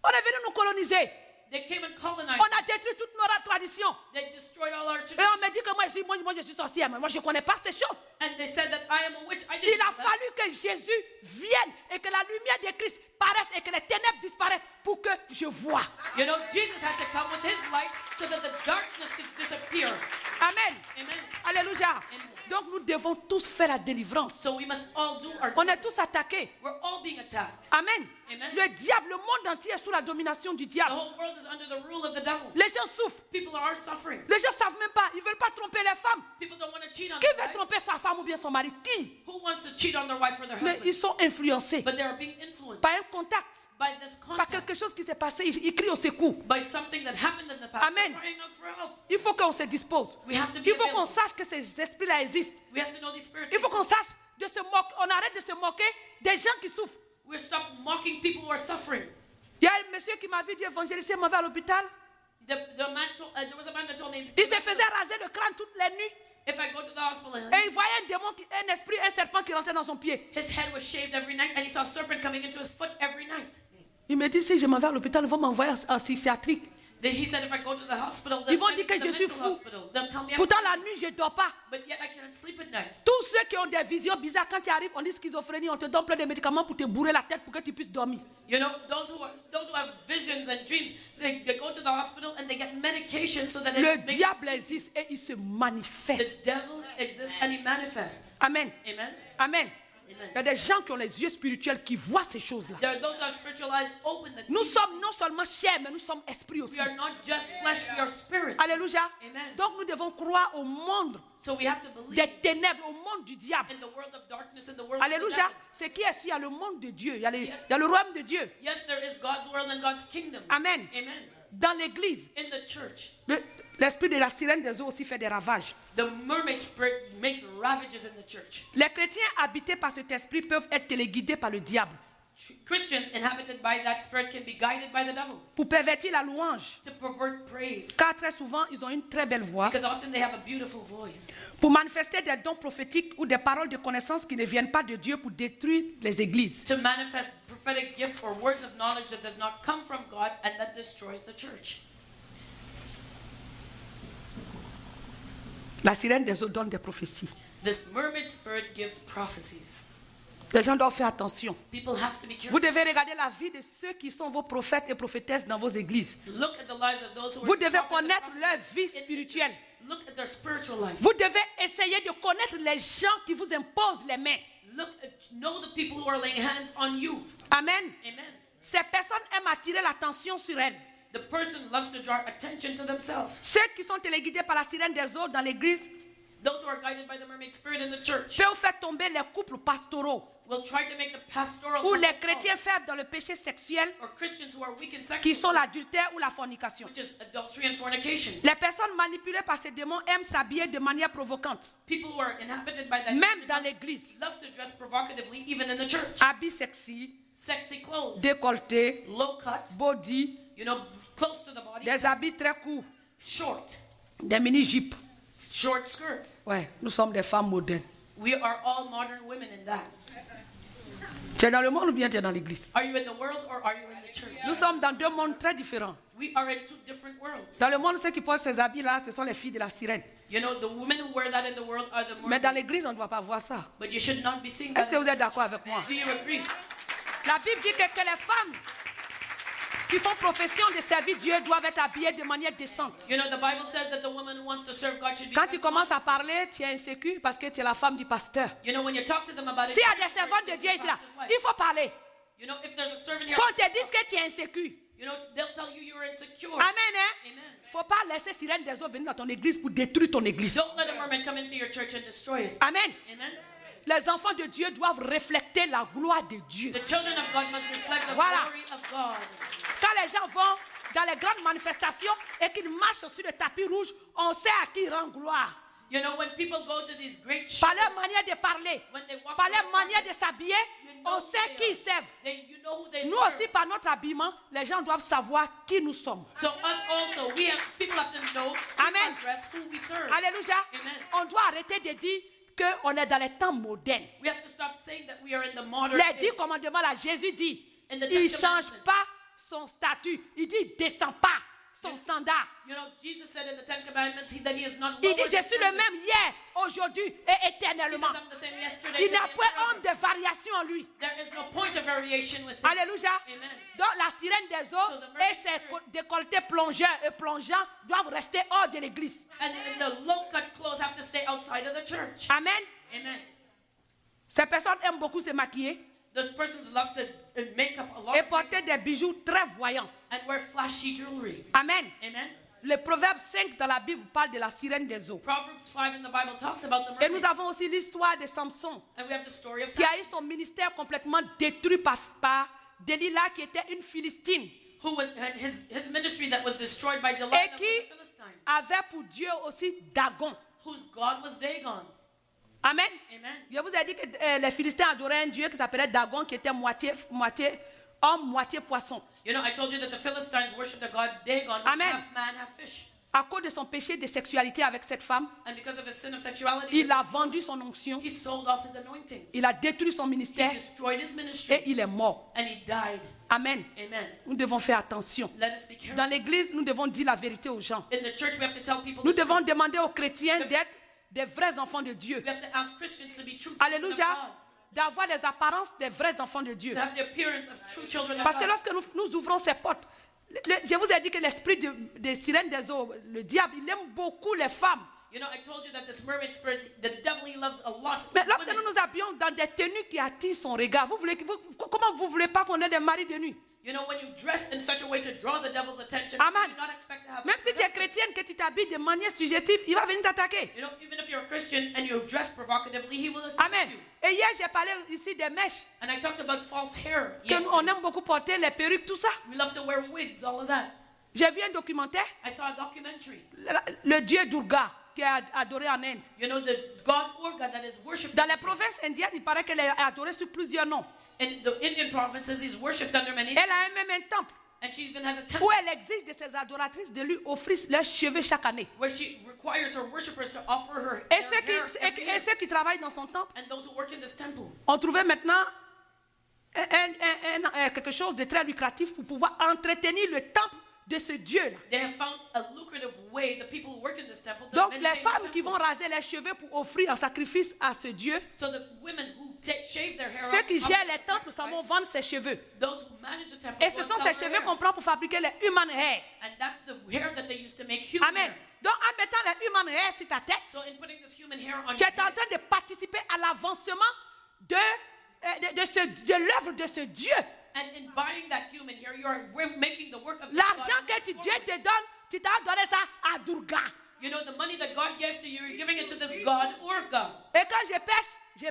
On est venu nous coloniser. They came and colonized. On a détruit toutes nos traditions. They destroyed all our Et traditions. on me dit que moi je suis sorcière, mais moi je ne connais pas ces choses. And they said that I am a witch. I Il didn't a know that. fallu que Jésus vienne et que la lumière de Christ paraisse et que les ténèbres disparaissent pour que je voie. You know, Jesus had to come with his light so that the darkness could disappear. Amen. Amen. Alléluia. Donc nous devons tous faire la délivrance. So we must all do our On est tous attaqués. We're all being attacked. Amen. Amen. Le diable, le monde entier est sous la domination du The diable. whole world is under the rule of the devil. Les gens souffrent. People are suffering. Les gens ne savent même pas. Ils ne veulent pas tromper les femmes. People don't want to cheat on Qui their veut wives. tromper sa femme ou bien son mari? Qui? Who wants to cheat on their wife or their Mais husband? ils sont influencés But they are being influenced par un contact, by this par contact, quelque chose qui s'est passé. Ils crient au secours. by something that happened in the past. Amen. They're crying out for help. Il faut qu'on se dispose. We have to be Il faut qu'on available. sache que ces esprits-là existent. We have to know these spirits. Il faut qu'on exist. sache de se moquer. On arrête de se moquer des gens qui souffrent. We stop mocking people who are suffering. Il y a un monsieur qui m'a vu dire évangéliser, m'en va à l'hôpital. There was a man that told me, Il se faisait raser le crâne toute la nuit. if I go to the hospital, Et il voyait un démon, un esprit, un serpent qui rentrait dans son pied. his head was shaved every night, and he saw a serpent coming into his foot every night. Il me dit, si je m'en vais à l'hôpital, ils vont m'envoyer en psychiatrique. Then he said, if I go to the hospital, Ils they'll vont send dire me to que the je suis mental fou. hospital. They'll tell me I'm Pourtant, la nuit, je ne dors pas. but yet I can't sleep at night. Tous ceux qui ont des visions bizarres, quand tu arrives, on dit schizophrénie, on te donne plein de médicaments pour te bourrer la tête pour que tu puisses dormir. You know, those who have visions and dreams, they go to the hospital and they get medication so that Le it makes diable existe et il se manifeste. the devil exists and he manifests. Amen. Amen. Amen. Amen. Il y a des gens qui ont les yeux spirituels qui voient ces choses-là. There are those who have spiritual eyes open that Nous see. sommes non seulement chair, mais nous sommes esprit aussi. We are not just flesh, we are spirit. Alléluia. Amen. Donc nous devons croire au monde So we have to believe des ténèbres, au monde du diable. in the world of darkness, in the world of the Alléluia. devil. C'est qui est sûr, il y a le monde de Dieu, il y a le royaume de Dieu. Yes, there is God's world and God's kingdom. Amen. Amen. Dans l'église, In the church, l'esprit de la sirène des eaux aussi fait des ravages. the mermaid spirit makes ravages in the church. Les chrétiens habités par cet esprit peuvent être téléguidés par le diable Christians inhabited by that spirit can be guided by the devil pour pervertir la louange. to pervert praise. Car très souvent, ils ont une très belle voix. Because often they have a beautiful voice. Pour manifester des dons prophétiques ou des paroles de connaissance qui ne viennent pas de Dieu pour détruire les églises. To manifest prophetic gifts or words of knowledge that does not come from God and that destroys the church. La sirène des eaux donne des prophéties. This mermaid spirit gives prophecies. Les gens doivent faire attention. People have to be Vous careful. devez regarder la vie de ceux qui sont vos prophètes et prophétesses dans vos églises. Look at the lives of those who Vous are devez prophets and connaître prophets leur vie in the spirituelle. church. Look at their spiritual life. Vous devez essayer de connaître les gens qui vous imposent les mains. Know the people who are laying hands on you. Amen. Amen. Ces personnes aiment attirer l'attention sur elles. The person loves to draw attention to themselves. Ceux qui sont téléguidés par la sirène des eaux dans l'église Those who are guided by the mermaid spirit in the church peuvent faire tomber les couples pastoraux will try to make the pastoral ou les couple chrétiens faibles dans le péché sexuel fall, or Christians who are weak in qui sont sexual sin, l'adultère ou la fornication. which is adultery and fornication. Les personnes manipulées par ces démons aiment s'habiller de manière provocante, People who are inhabited by that même demon dans l'église. love to dress provocatively even in the church. Habits sexy, Sexy clothes, décolletés, low cut, body, close to the body, des habits très courts, short, des mini-jupes. short skirts. Ouais, nous sommes des femmes modernes. We are all modern women in that. Tu es dans le monde ou bien tu es dans l'église? Are you in the world or are you in the church? Nous sommes dans deux mondes très différents. We are in two different worlds. Dans le monde, ceux qui portent ces habits-là, ce sont les filles de la sirène. You know, the women who wear that in the world are the Mais dans mermaids. l'église, on ne doit pas voir ça. But you should not be seeing Est-ce that. que vous êtes d'accord avec moi? Do you agree? La Bible dit que les femmes qui font profession de servir Dieu doivent être habillées de manière décente. You know, the Bible says that the woman who wants to serve God should be Quand tu dressed commences à modestly. parler, tu es insécure parce que tu es la femme du pasteur. You know, when you talk to them about it, S'il y a des servantes de Dieu ici, là, il faut parler. you know, if there's a servant here, Qu'on te dise que tu es insécure. you know, they'll tell you you're insecure. Amen, hein? Amen. Faut pas laisser sirène des eaux venir dans ton église pour détruire ton église. Don't let a mermaid come into your church and destroy it. Amen. Amen. Les enfants de Dieu doivent refléter la gloire de Dieu. The children of God must reflect the Voilà. glory of God. Quand les gens vont dans les grandes manifestations et qu'ils marchent sur le tapis rouge, on sait à qui rend gloire. You know, when people go to these great shows, Par leur manière de parler, when they walk par leur around, manière de s'habiller, you know on who sait they qui are. ils servent. You know who they Nous serve. aussi, par notre habillement, les gens doivent savoir qui nous sommes. So us also, people have to know Amen. who dress, who we serve. Alléluia. Amen. On doit arrêter de dire qu'on est dans les temps modernes. We have to stop saying that we are in the modern Les 10 age. commandements, là, Jésus dit, In the il ne Ten change Commandments. pas son statut. Il dit, il ne descend pas son standard. You know, Jesus said in the Ten Commandments that he is not Il dit, lowered je his suis le standard. même hier, aujourd'hui et He says, éternellement. I'm the same yesterday, Il n'a today, and point forever. honte de variation en lui. There is no point of variation within. Alléluia. Amen. Donc la sirène des eaux So the mermaid et ses spirit- décolletés plongeurs et plongeants doivent rester hors de l'église. And the low-cut clothes have to stay outside of the church. Amen. Amen. Ces personnes aiment beaucoup se maquiller Those persons love to make up a lot et of porter des bijoux très voyants. and wear flashy jewelry. Amen. Amen. Le Proverbe 5 dans la Bible parle de la sirène des eaux. Proverbs 5 in the Bible talks about the Et nous mermaid. avons aussi l'histoire de Samson, And we have the story of qui a Samson, eu son ministère complètement détruit par Delilah, qui était une Philistine, who was his ministry that was destroyed by Delilah et of qui the Philistine, avait pour Dieu aussi Dagon. whose God was Dagon. Amen. Amen. Je vous ai dit que les Philistins adoraient un Dieu qui s'appelait Dagon, qui était moitié homme, moitié poisson. You know, I told you that the Philistines worshipped the god Dagon, who's Amen. half man, half fish. À cause de son péché de sexualité avec cette femme, And because of his sin of sexuality, il a vendu son onction, he sold off his anointing. il a détruit son He ministère destroyed his ministry, et il est mort. and he died. Amen. Amen. Nous devons faire attention. Let us be careful. Dans l'église, nous devons dire la vérité aux gens. In the church, we have to tell people Nous the devons truth. demander aux chrétiens d'être des vrais enfants de Dieu. We have to ask Christians to be true children of Alléluia. God, D'avoir les apparences des vrais enfants de Dieu. to have the appearance of true children of Parce que God. lorsque nous ouvrons ces portes, je vous ai dit que l'esprit des sirènes des eaux, le diable, il aime beaucoup les femmes. You know, I told you that this mermaid spirit, the devil, he loves a lot. Mais lorsque women. nous nous habillons dans des tenues qui attirent son regard, comment vous voulez pas qu'on ait des maris de nuit? You know, when you dress in such a way to draw the devil's attention, Amen. you do not expect to have Même si tu es chrétienne, que tu t'habilles de manière subjective, il va venir t'attaquer. You know, even if you're a Christian and you dress provocatively, he will attack Amen. you. Et hier, j'ai parlé ici des mèches, And I talked about false hair. que Yes, on aime beaucoup porter, les perruques, tout ça. we love to wear wigs, all of that. J'ai vu un documentaire, I saw a documentary. le dieu Durga, qui est adoré en Inde. You know, the god Urga that is worshipped Dans les provinces indiennes, il paraît qu'elle est adorée sur plusieurs noms. in the Indian provinces, he's worshipped under many Elle a names. même un temple And she even has a temple où elle exige de ses adoratrices de lui offrir leurs cheveux chaque année. where she requires her worshippers to offer her Et their ceux hair every qui, year. et ceux qui travaillent dans son temple And those who work in this temple, ont trouvé maintenant quelque chose de très lucratif pour pouvoir entretenir le temple de ce Dieu-là. they have found a lucrative way, the people who work in this temple, to Donc les maintain the femmes qui temple. vont raser leurs cheveux pour offrir un sacrifice à ce Dieu, So the women who shave their hair ceux off qui and gèrent offer les the temples, ça vont sacrifice, vendre ses cheveux. those who manage the temple Et ce will sont sell ces their cheveux hair. qu'on prend pour fabriquer les human hair. And that's the hair that they used to make human Amen. hair. Donc en mettant les human hair sur ta tête, So in putting this human hair on tu your es en head, train de participer à l'avancement de l'œuvre de ce Dieu. and in buying that human hair, you are making the work of God L'argent move que Dieu forward. te donne, tu t'as donné ça à Durga. You know, the money that God gave to you, you're giving it to this God Urga. Et quand je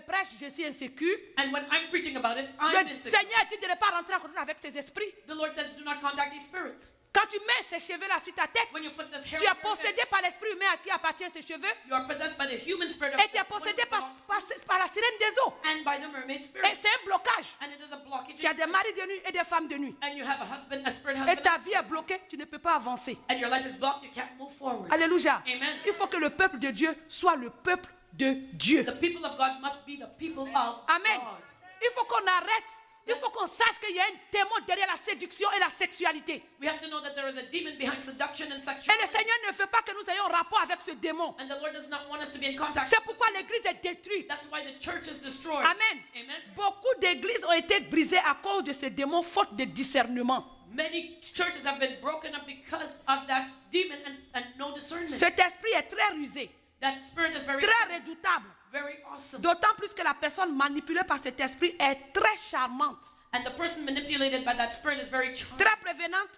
prêche, je suis insécure. And when I'm preaching about it, I'm Le insecure. Seigneur dit de ne pas rentrer en contact avec ces esprits. The Lord says, do not contact these spirits. Quand tu mets ces cheveux-là sur ta tête, When you put this hair tu on es your head, possédé par l'esprit humain à qui appartiennent ces cheveux. you are possessed by the human spirit of Et tu es the one possédé who belongs to par la sirène des eaux. and by the mermaid Et spirit. c'est un blocage. And it is a blockage. Tu as des maris de nuit et des femmes de nuit. And you have a husband, a spirit Et husband, ta vie est bloquée, tu ne peux pas avancer. and your life is blocked, you can't move forward. Alléluia. Amen. Il faut que le peuple de Dieu soit le peuple de Dieu. The people of God must be the people of Amen. God. Il faut qu'on arrête. Il faut qu'on sache qu'il y a un démon derrière la séduction et la sexualité. We have to know that there is a demon behind seduction and Et le sexuality. Seigneur ne veut pas que nous ayons rapport avec ce démon. And the Lord does not want us to be in contact. C'est pourquoi l'église est détruite. That's why the church is destroyed. Amen. Amen. Beaucoup d'églises ont été brisées à cause de ce démon, faute de discernement. Many churches have been broken up because of that demon and no discernment. Cet esprit est très rusé, That spirit is very, très redoutable. very awesome. D'autant plus que la personne manipulée par cet esprit est très charmante, And the person manipulated by that spirit is very charming. très prévenante,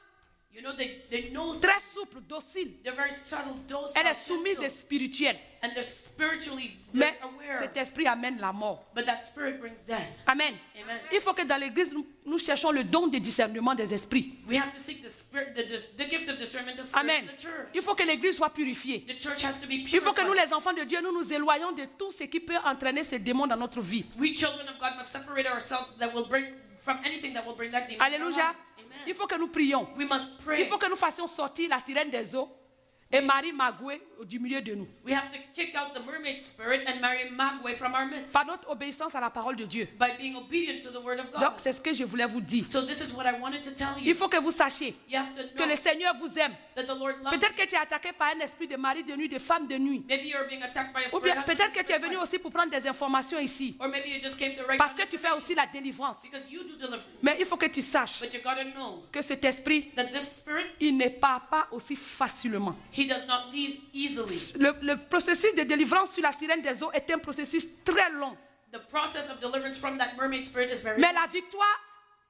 You know, they know très souple, docile. they're very subtle, docile, Elle est soumise et gentle, spirituelle. and they're spiritually Mais aware. cet esprit amène la mort. But that spirit brings death. Amen. Amen. Il faut que dans l'église, nous cherchions le don de discernement des esprits. We have to seek the spirit, the gift of discernment of spirits Amen. in the church. Il faut que l'église soit purifiée. The church has to be Il faut que nous, purified. les enfants de Dieu, nous nous éloignions de tout ce qui peut entraîner ces démons dans notre vie. We children of God must separate ourselves that will bring from anything that will bring that demon in our Alléluia. lives. Amen. Il faut que nous prions. We must Il pray. faut que nous fassions sortir la sirène des eaux et Marie Magoué du milieu de nous. We have to kick out the mermaid spirit and Mary Magway from our midst Par notre obéissance à la parole de Dieu. by being obedient to the word of Donc God. c'est ce que je voulais vous dire. So this is what I wanted to tell Il you. faut que vous sachiez You have to que know le Seigneur vous aime. that the Lord loves Peut-être you. que tu es attaqué par un esprit de mari de nuit, de femme de nuit. Maybe you're being attacked by a Ou spirit bien husband peut-être and que tu es spirit venu wife. aussi pour prendre des informations ici. Or maybe you just came to write Parce down que tu fais aussi la délivrance. because you do deliverance. Mais il faut que tu saches But you gotta know que cet esprit, that this spirit, il ne part pas aussi facilement. he does not leave easily. Le processus de délivrance sur la sirène des eaux est un processus très long. The process of deliverance from that mermaid spirit is very Mais la victoire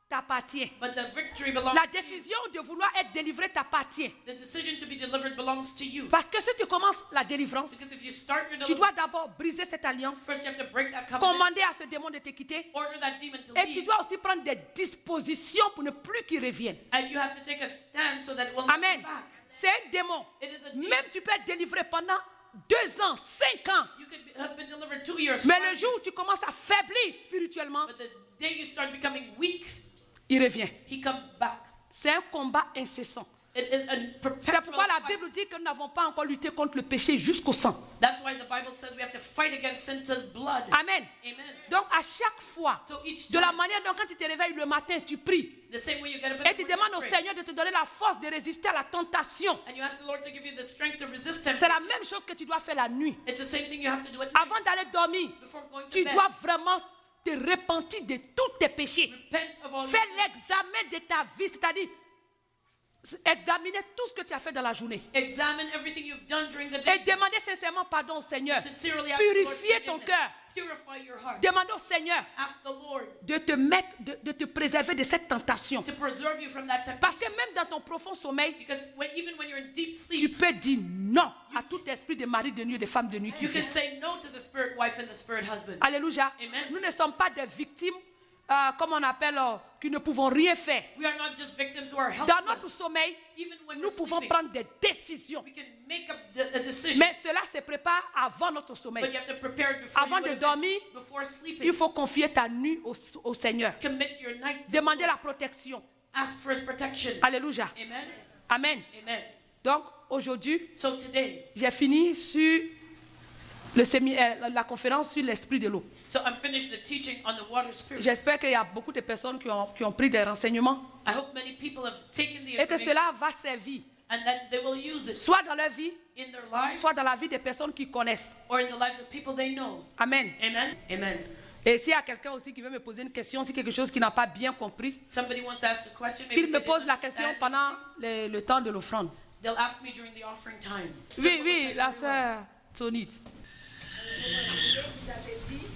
t'appartient. but the victory belongs La to you. décision de vouloir être délivré t'appartient. The decision to be delivered belongs to you. Parce que si tu commences la délivrance, Because if you start your tu dois deliverance, d'abord briser cette alliance, first you have to break that covenant, commander à ce démon de te quitter, order that demon to et tu leave, dois aussi prendre des dispositions pour ne plus qu'il revienne. and you have to take a stand so that it will not Amen. come back. C'est un démon. It is a demon. Même tu peux être délivré pendant 2 ans, 5 ans. You could have been delivered 2 years, Mais 5 le jour où years. tu commences à faiblir spirituellement, But the day you start becoming weak, il revient. he comes back. C'est un combat incessant. It is a C'est perpetual pourquoi la fight. Bible dit que nous n'avons pas encore lutté contre le péché jusqu'au sang. That's why the Bible says we have to fight against sin to the blood. Amen. Amen. Donc à chaque fois, So each de la time, manière dont quand tu te réveilles le matin, tu pries. the same way you get up in Et the tu morning demandes au and pray. Seigneur de te donner la force de résister à la tentation. And you ask the Lord to give you the strength to resist C'est la temptation. même chose que tu dois faire la nuit. It's the same thing you have to do at night. Avant d'aller dormir, Before going to tu bed. dois vraiment te repentir de tous tes péchés. Repent of all Fais your sins. l'examen de ta vie, c'est-à-dire examiner tout ce que tu as fait dans la journée. Examine everything you've done during the Et day. demander sincèrement pardon au Seigneur. Sincerely ask the Lord's Purifier ton forgiveness. cœur. Purify your heart. Demande au Seigneur Ask the Lord de te mettre, de te préserver de cette tentation. to preserve you from that Parce temptation. que même dans ton profond sommeil, Because even when you're in deep tu sleep, peux dire non à tout esprit de mari de nuit et de femme de nuit qui you vient. can say no to the spirit wife and the spirit husband. Alléluia. Amen. Nous ne sommes pas des victimes, comme on appelle, qui ne pouvons rien faire. We are not just victims who are Dans notre helpless. sommeil, Even when nous we're pouvons sleeping, prendre des décisions. we can make up a decision. Mais cela se prépare avant notre But sommeil. you have to prepare it before Avant you de go to bed. dormir, Before sleeping, Il faut confier ta nuit au Seigneur. commit your night to Demander the la Lord. protection. Ask for his protection. Alléluia. Amen. Amen. Amen. Donc, aujourd'hui, So today, j'ai fini sur la conférence sur l'esprit de l'eau. so I'm finished the teaching on the water spirit. J'espère qu'il y a beaucoup de personnes qui ont pris des renseignements I hope many people have taken the et que information cela va servir, and that they will use it soit dans leur vie, in their lives soit dans la vie des personnes qui connaissent. or in the lives of people they know. Amen. Amen. Amen. Et s'il y a quelqu'un aussi qui veut me poser une question, si quelque chose qu'il n'a pas bien compris, Somebody wants to ask a question. Maybe qu'il me they pose didn't la question understand. pendant le temps de l'offrande. They'll ask me during the offering time. Oui, oui, la sœur Tonite. Vous avez dit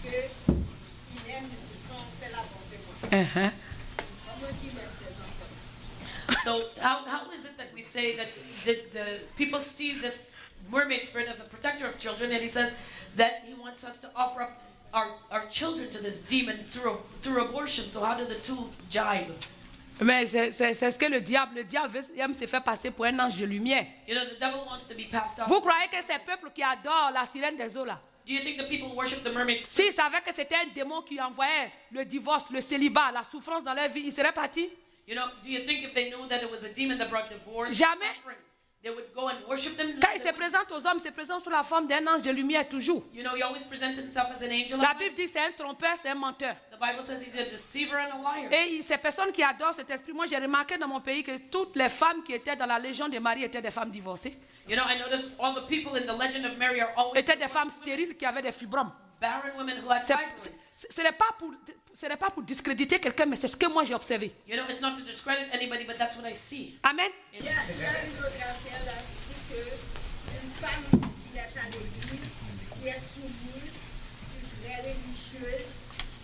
qu'il aime quand on fait l'avortement. Uh-huh. Comment il aime ses enfants? So how is it that we say that the people see this mermaid spirit as a protector of children, and he says that he wants us to offer up our children to this demon through abortion? So how do the two jibe? Mais c'est ce que le diable aime se faire passer pour un ange de lumière. You know, the devil wants to be passed off. Vous croyez que ces peuples qui adorent la sirène des eaux là, Do you think the people who worship the mermaid spirit, s'ils savaient que c'était un démon qui envoyait le divorce, le célibat, la souffrance dans leur vie, ils seraient partis? you know, do you think if they knew that it was a demon that brought divorce, Jamais. suffering, they would go and worship them? Quand il se présente aux hommes, il se présente sous la forme d'un ange de lumière toujours. You know, he always presents himself as an angel. La of light. Bible dit que c'est un trompeur, c'est un menteur. The Bible says he's a deceiver and a liar. Et ces personnes qui adorent cet esprit, moi j'ai remarqué dans mon pays que toutes les femmes qui étaient dans la légion de Marie étaient des femmes divorcées. You know, I noticed all the people in the legend of Mary are always Étaient des femmes stériles qui avaient des fibromes. barren women who had fibroids. Ce n'est pas pour discréditer quelqu'un, mais c'est ce que moi j'ai observé. You know, it's not to discredit anybody, but that's what I see. Amen. Il y a une autre affaire là qui dit qu'une femme qui est à l'église, qui est soumise, qui est très religieuse,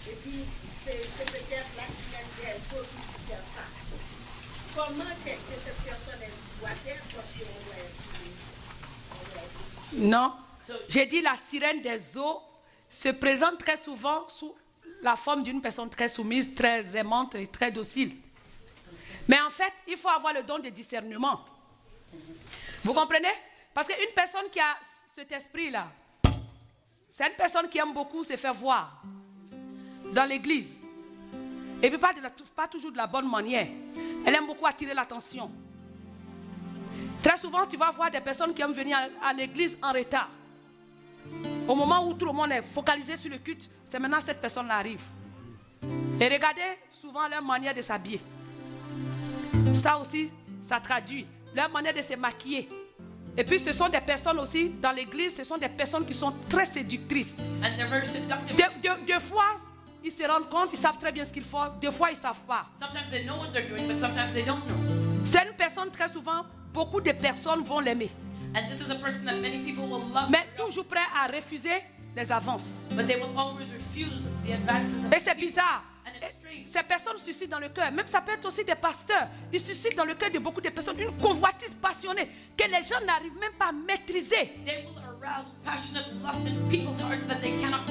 et puis c'est peut-être la semaine des autres qui fait ça. Comment que cette personne doit être parce qu'on doit être soumise? Non. J'ai dit la sirène des eaux se présente très souvent sous la forme d'une personne très soumise, très aimante et très docile. Mais en fait, il faut avoir le don de discernement. Vous comprenez? Parce qu'une personne qui a cet esprit-là, c'est une personne qui aime beaucoup se faire voir dans l'église. Et puis pas toujours de la bonne manière. Elle aime beaucoup attirer l'attention. Très souvent, tu vas voir des personnes qui aiment venir à l'église en retard. Au moment où tout le monde est focalisé sur le culte, c'est maintenant que cette personne arrive. Et regardez souvent leur manière de s'habiller. Ça aussi, ça traduit leur manière de se maquiller. Et puis ce sont des personnes aussi, dans l'église, ce sont des personnes qui sont très séductrices. And they're very seductive. Deux fois, ils se rendent compte, ils savent très bien ce qu'ils font. Deux fois, ils ne savent pas. Sometimes they know what they're doing, but sometimes they don't know. C'est une personne, très souvent, beaucoup de personnes vont l'aimer. And this is a person that many people will love. Mais toujours prêt à refuser les avances. But they will always refuse the advances of Et c'est bizarre. And it's strange. Ces personnes suscitent dans le cœur, même ça peut être aussi des pasteurs, ils suscitent dans le cœur de beaucoup de personnes une convoitise passionnée que les gens n'arrivent même pas à maîtriser. They will arouse passionate lust in people's hearts that they cannot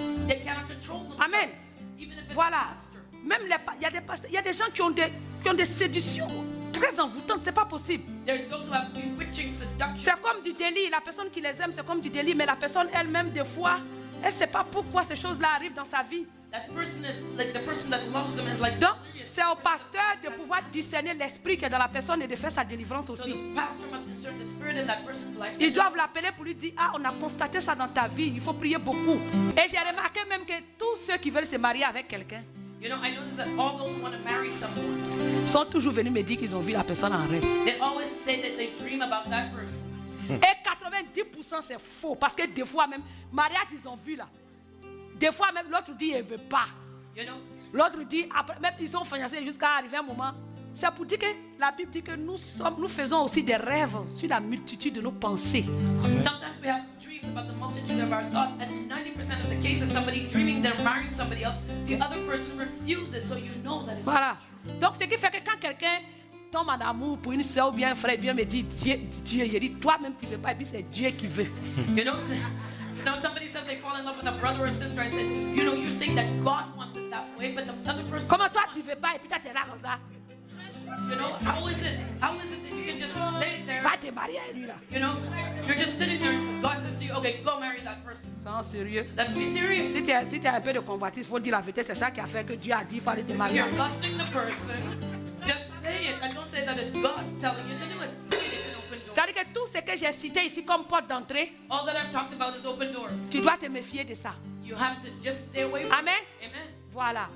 control themselves. Amen. Even if it's Voilà. a pastor. Même il y a des gens qui ont des séductions très envoûtantes, c'est pas possible. There are those who have bewitching seduction. C'est comme du délit, la personne qui les aime, c'est comme du délit, mais la personne elle-même, des fois, elle ne sait pas pourquoi ces choses-là arrivent dans sa vie. That person is like the person that loves them is like. Donc, c'est au pasteur de pouvoir discerner l'esprit qui est dans la personne et de faire sa délivrance So aussi. the pastor must discern the spirit in that person's life. Ils doivent l'appeler pour lui dire, ah, on a constaté ça dans ta vie, il faut prier beaucoup. Et j'ai remarqué même que tous ceux qui veulent se marier avec quelqu'un You know, I noticed that all those who want to marry someone, sont toujours venus me dire qu'ils ont vu la personne en rêve. they always say that they dream about that person. Et 90% c'est faux, parce que des fois même, mariage ils ont vu là. Des fois même, l'autre dit, il ne veut pas. You know, L'autre dit, après, même ils sont fiancés jusqu'à arriver un moment. C'est pour dire que la Bible dit que nous faisons aussi des rêves sur la multitude de nos pensées. sometimes we have dreams about the multitude of our thoughts, and 90% of the cases, somebody dreaming they're marrying somebody else, the other person refuses, so you know that it's Voilà. not true. Donc, ce qui fait que quand quelqu'un tombe en amour pour une soeur ou bien un frère, vient me dire, Dieu, il dit, toi-même tu ne veux pas, et puis c'est Dieu qui veut. You know, somebody says they fall in love with a brother or sister. I said, you know, you're saying that God wants it that way, but the other person. Comment toi tu ne veux pas, et puis tu es là comme ça. You know, how is it that you can just stay there? Va te marier à lui là. You know, you're just sitting there. God says to you, okay, go marry that person. Sans sérieux. Let's be serious. Si tu as un peu de convoitise, il faut dire la vérité, c'est ça qui a fait que Dieu a dit qu'il fallait te If marier. you're lusting the person, just say it and don't say that it's God telling you to do it. It's an open door. C'est-à-dire que tout ce que j'ai cité ici comme porte d'entrée, All that I've talked about is open doors. tu dois te méfier de ça. You have to just stay away from Amen. it. Amen. Voilà.